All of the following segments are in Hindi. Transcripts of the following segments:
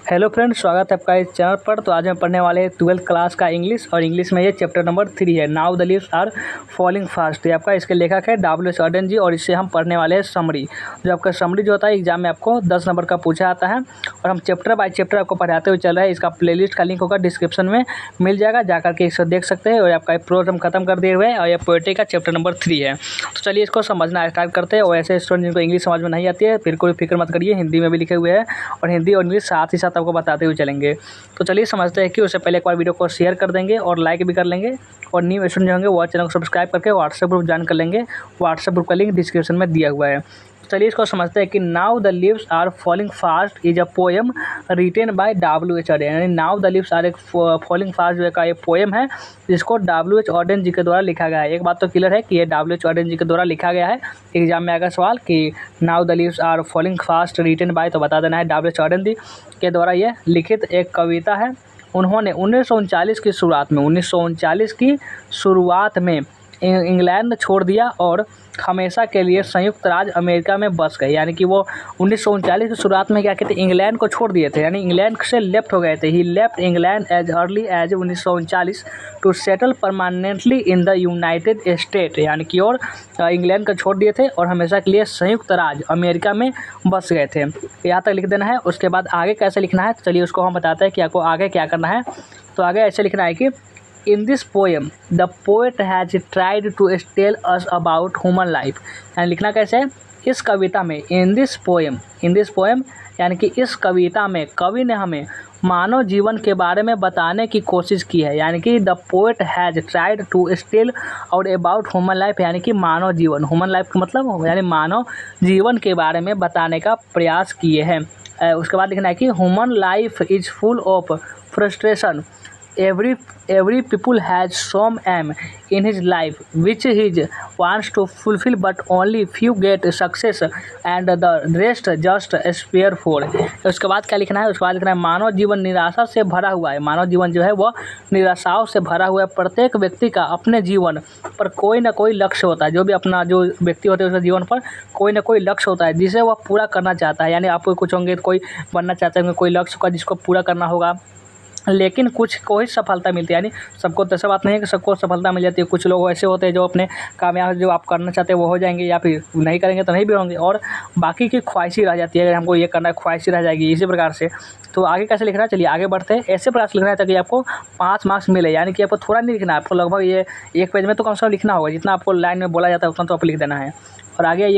हेलो फ्रेंड्स, स्वागत है आपका इस चैनल पर। तो आज हम पढ़ने वाले हैं 12th क्लास का इंग्लिश, और इंग्लिश में ये चैप्टर नंबर 3 है। Now the leaves are falling fast. ये आपका इसके लेखक है W.H. Auden जी, और इससे हम पढ़ने वाले हैं समरी। जो आपका समरी जो होता है एग्जाम में आपको 10 नंबर का पूछा आता है, और हम चैप्टर बाय चैप्टर आपको पढ़ाते हुए चल रहे हैं। इसका प्लेलिस्ट का लिंक होगा डिस्क्रिप्शन में, मिल जाएगा, जाकर के इसे देख सकते हैं। और आपका प्रोज हम खत्म कर दिए हुए हैं, और ये पोएट्री का चैप्टर नंबर 3 है। तो चलिए इसको समझना स्टार्ट करते हैं। और ऐसे स्टूडेंट जिनको इंग्लिश समझ में नहीं आती है, फिर कोई फिक्र मत करिए, हिंदी में भी लिखे हुए हैं, और हिंदी और इंग्लिश साथ ही साथ आपको बताते हुए चलेंगे। तो चलिए समझते हैं कि उससे पहले एक बार वीडियो को शेयर कर देंगे और लाइक भी कर लेंगे, और न्यू स्टूडेंट जो होंगे वो चैनल को सब्सक्राइब करके व्हाट्सएप ग्रुप ज्वाइन कर लेंगे। व्हाट्सएप ग्रुप का लिंक डिस्क्रिप्शन में दिया हुआ है। तो चलिए इसको समझते हैं कि now the leaves are falling fast is a poem written by W.H. Auden। यानी नाउ द लीव्स आर एक फॉलिंग फास्ट जो का ये पोएम है, जिसको W.H. Auden जी के द्वारा लिखा गया है। एक बात तो क्लियर है कि ये W.H. Auden जी के द्वारा लिखा गया है। एग्जाम में आएगा सवाल कि now the leaves are falling fast written by, तो बता देना है W.H. Auden जी के द्वारा ये लिखित एक कविता है। उन्होंने 1939 की शुरुआत में इंग्लैंड छोड़ दिया और हमेशा के लिए संयुक्त राज्य अमेरिका में बस गए। यानी कि वो 1939 की शुरुआत में क्या कहते हैं, इंग्लैंड को छोड़ दिए थे, यानी इंग्लैंड से लेफ्ट हो गए थे। He left England as early as 1939 to settle permanently in the United State. यानी कि और इंग्लैंड को छोड़ दिए थे और हमेशा के लिए संयुक्त राज्य अमेरिका में बस गए थे। यहाँ तक लिख देना है। उसके बाद आगे कैसे लिखना है, तो चलिए उसको हम बताते हैं कि आपको आगे क्या करना है। तो आगे ऐसे लिखना है कि In this poem, the poet has tried to tell us about human life। यानी लिखना कैसे है, इस कविता में in this poem यानी कि इस कविता में कवि ने हमें मानव जीवन के बारे में बताने की कोशिश की है। यानी कि the poet has tried to tell our about human life, यानी कि मानव जीवन, ह्यूमन लाइफ का मतलब यानी मानव जीवन के बारे में बताने का प्रयास किए हैं। उसके बाद लिखना है कि human life is full of frustration. Every people has some aim in his life which he wants to fulfill, but only few get success and the rest just aspire for। उसके बाद क्या लिखना है, उसके बाद लिखना है मानव जीवन निराशा से भरा हुआ है। मानव जीवन जो है वह निराशाओं से भरा हुआ है। प्रत्येक व्यक्ति का अपने जीवन पर कोई ना कोई लक्ष्य होता है। जो भी अपना जो व्यक्ति होते हैं उसके जीवन पर कोई ना कोई लक्ष्य होता है जिसे वह पूरा करना चाहता है। यानी आपको कुछ होंगे, कोई बनना चाहते होंगे, कोई लक्ष्य का जिसको पूरा करना होगा, लेकिन कुछ को ही सफलता मिलती है। यानी सबको तो ऐसा बात नहीं है कि सबको सफलता मिल जाती है। कुछ लोग ऐसे होते हैं जो अपने कामयाब जो आप करना चाहते हैं वो हो जाएंगे, या फिर नहीं करेंगे तो नहीं भी होंगे, और बाकी की ख्वाहिश ही रह जाती है। अगर हमको ये करना है, ख्वाहिश ही रह जाएगी। इसी प्रकार से तो आगे कैसे लिखना है, चलिए आगे बढ़ते हैं। ऐसे प्रकार से लिखना है ताकि आपको 5 मार्क्स मिले। यानी कि आपको थोड़ा नहीं लिखना है, आपको लगभग ये एक पेज में तो कम से कम लिखना होगा। जितना आपको लाइन में बोला जाता है उतना तो आपको लिख देना है। और आगे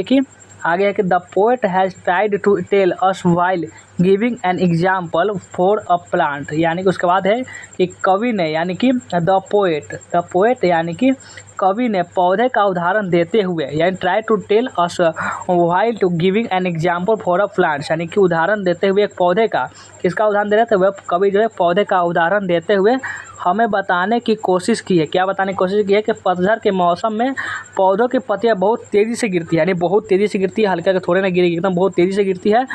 है कि the poet has tried to tell us while giving an example for a plant. यानी कि उसके बाद है कि कवि ने, यानी कि द पोएट यानी कि कवि ने पौधे का उदाहरण देते हुए, यानी try to tell us while to giving an example for a plant, यानी कि उदाहरण देते हुए एक पौधे का, किसका उदाहरण दे रहे थे, वह कवि जो है पौधे का उदाहरण देते हुए हमें बताने की कोशिश की है। क्या बताने की कोशिश की है कि पतझड़ के मौसम में पौधों की पत्तियां बहुत तेज़ी से गिरती है। यानी बहुत तेज़ी से गिरती है, हल्का के थोड़े ना गिरेगी, एकदम बहुत तेज़ी से गिरती है,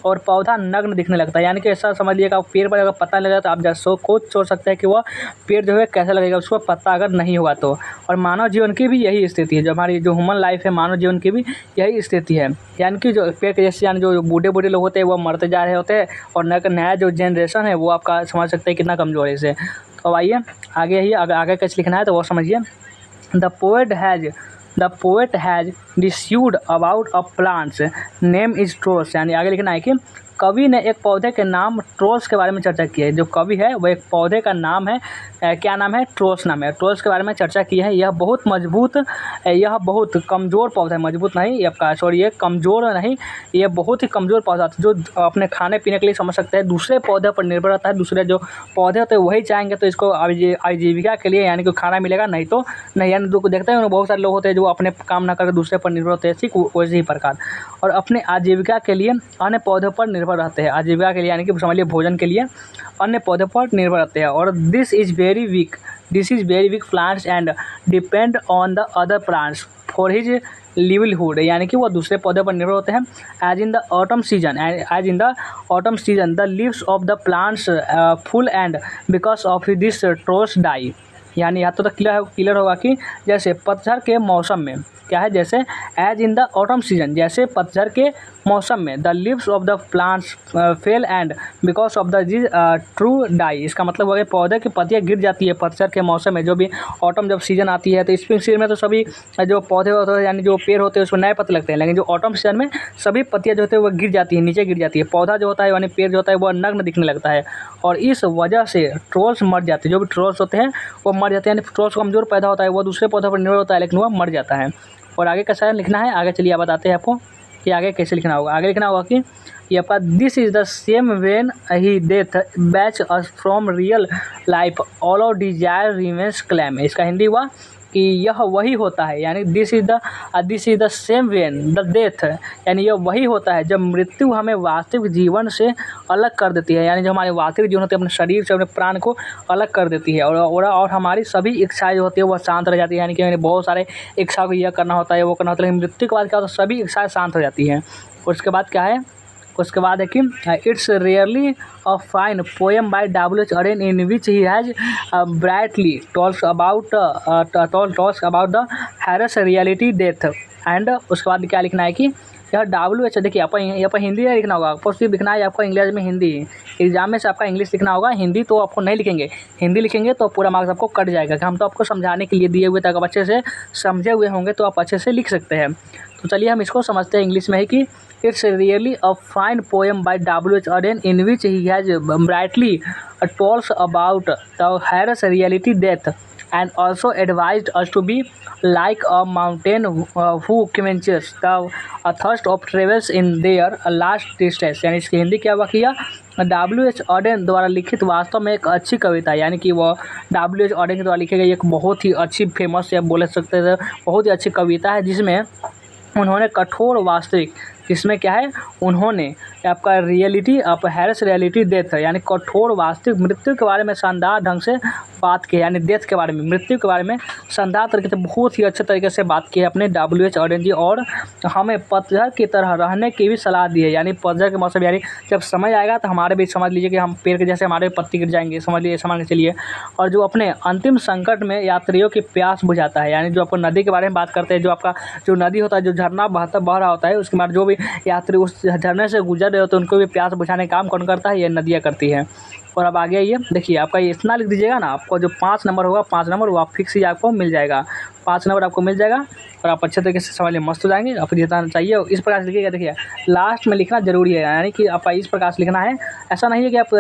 और पौधा नग्न दिखने लगता है। यानी कि ऐसा समझ लीजिएगा, पेड़ पर अगर पत्ता लगेगा तो आप जैसे खुद सोच सकते हैं कि वह पेड़ जो है कैसा लगेगा उसको पत्ता अगर नहीं होगा तो। और मानव जीवन की भी यही स्थिति है। जो हमारी जो ह्यूमन लाइफ है, मानव जीवन की भी यही स्थिति है। यानी कि जो पेड़ के जैसे, यानी जो बूढ़े लोग होते हैं वो मरते जा रहे होते हैं, और नया जो जनरेशन है वो आपका समझ सकते हैं कितना कमज़ोर है इसे। तो आइए आगे कैसे लिखना है तो वो समझिए। The poet has disused about a plants name is ट्रोस। यानी आगे लिखना है कि कवि ने एक पौधे के नाम ट्रोस के बारे में चर्चा की है। जो कवि है वह एक पौधे का नाम है, क्या नाम है, ट्रोस नाम है। ट्रोस के बारे में चर्चा की है। यह बहुत कमज़ोर पौधा है। मजबूत नहीं, ये आपका ये कमज़ोर नहीं, ये बहुत ही कमज़ोर पौधा था, जो अपने खाने पीने के लिए समझ सकते हैं दूसरे पौधे पर निर्भर रहता है। दूसरे जो पौधे होते हैं वही चाहेंगे तो इसको आजीविका के लिए, यानी कि खाना मिलेगा, नहीं तो नहीं। यानी जो देखते हैं बहुत सारे लोग होते हैं जो अपने काम ना करके दूसरे पर निर्भर होते हैं, ठीक वैसे ही प्रकार, और अपने आजीविका के लिए अन्य पौधों पर निर्भर रहते हैं। आजीविका के लिए यानी कि समझ लीजिए भोजन के लिए अन्य पौधों पर निर्भर रहते हैं। और this is very weak plants and depend on the other plants for his livelihood. यानी कि वो दूसरे पौधे पर निर्भर होते हैं। As in the autumn season the leaves of the plants full and because of this ट्रोस डाई। यानी यहाँ तो क्लियर होगा कि जैसे पतझड़ के मौसम में क्या है, जैसे as in the autumn season, जैसे पतझड़ के मौसम में the leaves of the plants fell and because of the true die. इसका मतलब हो गया पौधे की पत्तियाँ गिर जाती है पतझड़ के मौसम में, जो भी ऑटम जब सीजन आती है। तो स्प्रिंग सीजन में तो सभी जो पौधे होते हैं यानी जो पेड़ होते हैं उसमें नए पत्ते लगते हैं, लेकिन जो ऑटम सीजन में सभी पत्तियाँ जो होती है वो गिर जाती है, नीचे गिर जाती है। पौधा जो होता है यानी पेड़ जो होता है वो नग्न दिखने लगता है और इस वजह से ट्रोल्स मर जाते हैं। जो भी ट्रोल्स होते हैं वो मर जाते हैं, यानी ट्रोल्स कमजोर पैदा होता है, वो दूसरे पौधों पर निर्भर होता है लेकिन वह मर जाता है। और आगे कैसा लिखना है, आगे चलिए बताते हैं आपको कि आगे कैसे लिखना होगा। आगे लिखना होगा कि ये आपका this is the same when he death batch us from real life all of desire remains claim. इसका हिंदी हुआ कि यह वही होता है, यानी this is the same when the death, यानी यह वही होता है जब मृत्यु हमें वास्तविक जीवन से अलग कर देती है, यानी जो हमारे वास्तविक जीवन होते हैं अपने शरीर से अपने प्राण को अलग कर देती है और हमारी सभी इच्छाएं जो होती है वह शांत रह जाती है। यानी कि बहुत सारे इच्छा को यह करना होता है वो करना होता है, लेकिन मृत्यु के बाद क्या होता है सभी इच्छाएं शांत हो जाती हैं। उसके बाद क्या है, उसके बाद है कि it's rarely a fine poem by W.H. Auden in which he has brightly tolls about the harass reality death. And उसके बाद क्या लिखना है कि यह W.H. देखिए आपको यहाँ पर हिंदी नहीं लिखना होगा, आपको सिर्फ लिखना है आपको इंग्लिश में हिंदी। एग्जाम में से आपका इंग्लिश लिखना होगा, हिंदी तो आपको नहीं लिखेंगे, हिंदी लिखेंगे तो पूरा मार्क्स आपको कट जाएगा। कि हम तो आपको समझाने के लिए दिए हुए तक आप अच्छे से समझे हुए होंगे तो आप अच्छे से लिख सकते हैं। तो चलिए हम इसको समझते हैं इंग्लिश में ही कि it's really a fine poem by W.H. Auden in which he has brightly tolls about the harass reality death and also advised us to be like a mountain who quenches the thirst of travels in their last distance। यानी इसकी हिंदी क्या हुआ किया, W.H. Auden द्वारा लिखित वास्तव में एक अच्छी कविता, यानी कि वो W.H. Auden के द्वारा लिखी गई एक बहुत ही अच्छी फेमस या बोल सकते थे बहुत ही अच्छी कविता है, जिसमें उन्होंने कठोर वास्तविक, जिसमें क्या है उन्होंने आपका रियलिटी आप हैरस रियलिटी डेथ यानी कठोर वास्तविक मृत्यु के बारे में शानदार ढंग से बात की, यानी डेथ के बारे में मृत्यु के बारे में शानदार तरीके से बहुत ही अच्छे तरीके से बात की है अपने W.H. Auden जी। और हमें पतझड़ की तरह रहने की भी सलाह दी है, यानी पतझड़ के मौसम यानी जब समय आएगा तो हमारे भी समझ लीजिए कि हम पेड़ के जैसे हमारे पत्ती गिर जाएंगे, समझ लीजिए समझ के चलिए। और जो अपने अंतिम संकट में यात्रियों की प्यास बुझाता है, यानी जो अपन नदी के बारे में बात करते हैं, जो आपका जो नदी होता है जो झरना बह रहा होता है उसके बाद जो भी यात्री उस झरने से गुजर रहे होते हैं उनको भी प्यास बुझाने का काम कौन करता है, ये नदियाँ करती हैं। और अब आगे आइए देखिए, आपका ये इतना लिख दीजिएगा ना, आपको जो 5 नंबर होगा 5 नंबर वो आप फिक्स ही आपको मिल जाएगा, 5 नंबर आपको मिल जाएगा और आप अच्छे तरीके से समझ लें मस्त हो जाएंगे। आपको जितना चाहिए इस प्रकार से लिखिएगा। देखिए लास्ट में लिखना जरूरी है, यानी कि आपका इस प्रकार से लिखना है, ऐसा नहीं है कि आप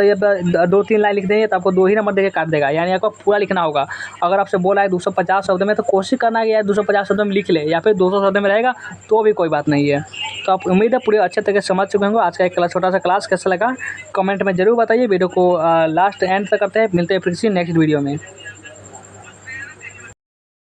2-3 लाइन लिख देंगे तो आपको 2 ही नंबर देके काट देगा, यानी आपको पूरा लिखना होगा। अगर आपसे बोला है 250 शब्द में तो कोशिश करना है कि यार 250 शब्द में लिख ले, या फिर 200 शब्द में रहेगा तो भी कोई बात नहीं है। तो आप उम्मीद है पूरे अच्छे तरीके से समझ चुके होंगे। आज का एक छोटा सा क्लास कैसा लगा कमेंट में जरूर बताइए। वीडियो को लास्ट एंड तक करते हैं, मिलते हैं फिर किसी नेक्स्ट वीडियो में।